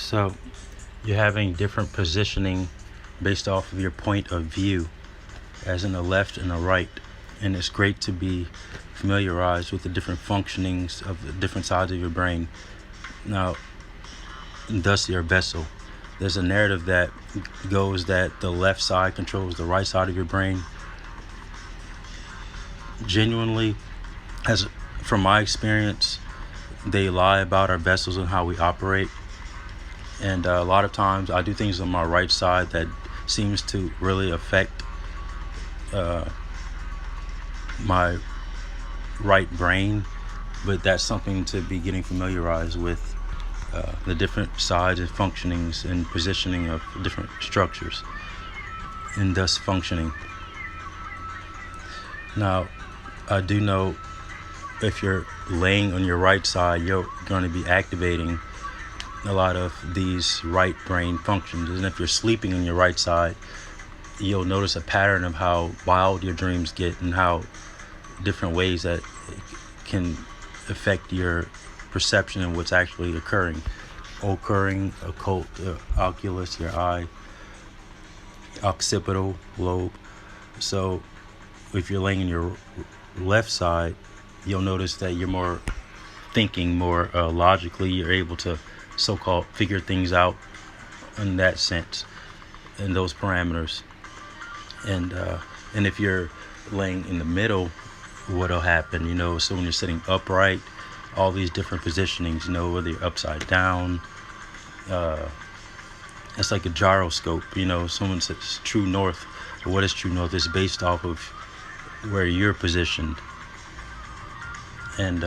So you're having different positioning based off of your point of view, as in a left and a right. And it's great to be familiarized with the different functionings of the different sides of your brain. Now, thus your vessel. There's a narrative that goes that the left side controls the right side of your brain. Genuinely, as from my experience, they lie about our vessels and how we operate. And a lot of times I do things on my right side that seems to really affect my right brain, but that's something to be getting familiarized with, the different sides and functionings and positioning of different structures and thus functioning. Now, I do know if you're laying on your right side, you're going to be activating a lot of these right brain functions. And if you're sleeping on your right side, you'll notice a pattern of how wild your dreams get and how different ways that can affect your perception of what's actually occurring, occult, oculus, your eye, occipital lobe. So if you're laying in your left side, you'll notice that you're more thinking more logically. You're able to so-called figure things out in that sense, in those parameters. And if you're laying in the middle, what'll happen, so when you're sitting upright, all these different positionings, whether you're upside down, it's like a gyroscope. Someone says true north. What is true north? Is based off of where you're positioned. And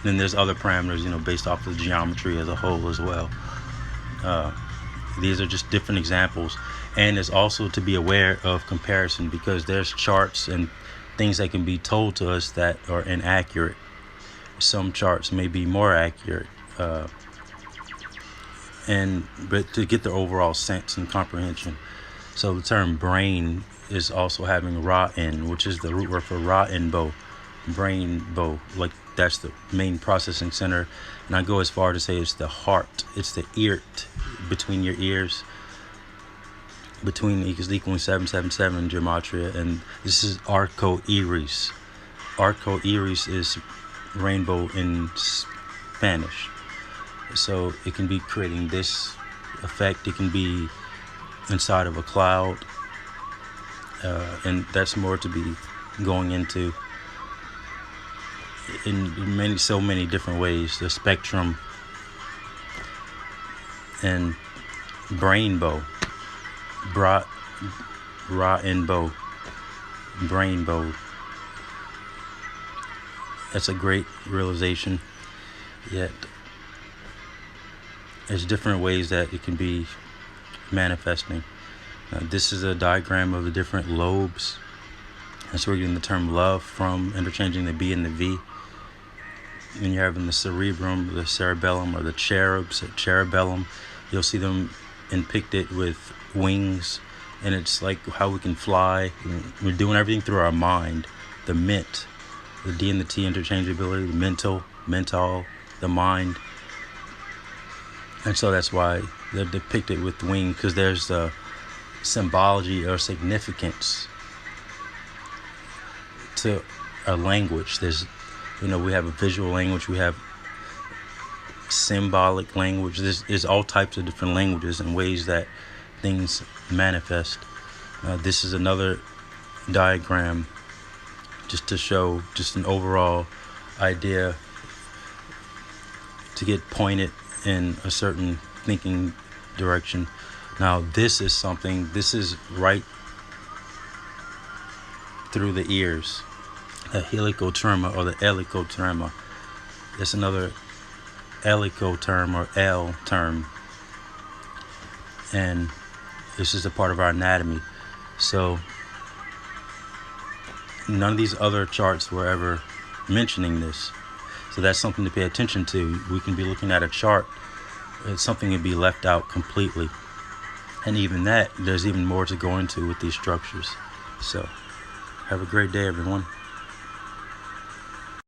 then there's other parameters, based off of geometry as a whole as well. These are just different examples. And it's also to be aware of comparison, because there's charts and things that can be told to us that are inaccurate. Some charts may be more accurate. But to get the overall sense and comprehension. So the term brain is also having ra-in, which is the root word for ra-in-bo, brain bow. Like that's the main processing center. And I go as far to say it's the heart. It's the ear between your ears. Between is equaling 777 gematria, and this is arco iris. Arco iris is rainbow in Spanish. So it can be creating this effect. It can be inside of a cloud, and that's more to be going into in so many different ways. The spectrum and brainbow. Ra-in-bo, brainbow. That's a great realization. Yet there's different ways that it can be manifesting. This is a diagram of the different lobes. That's where we're getting the term love from, interchanging the B and the V. When you're having the cerebrum, the cerebellum, or the cerebellum, you'll see them depicted with wings, and it's like how we can fly. We're doing everything through our mind. The ment, the D and the T interchangeability, the mental, the mind. And so that's why they're depicted with wings, because there's a symbology or significance to a language. There's, we have a visual language, we have symbolic language. There's all types of different languages and ways that things manifest. This is another diagram just to show just an overall idea to get pointed in a certain thinking direction. Now this is right through the ears, the helicoterma or the helicoterma. It's another helicoterm or L term, and this is a part of our anatomy. So none of these other charts were ever mentioning this. So that's something to pay attention to. We can be looking at a chart, it's something to be left out completely. And even that, there's even more to go into with these structures. So have a great day, everyone.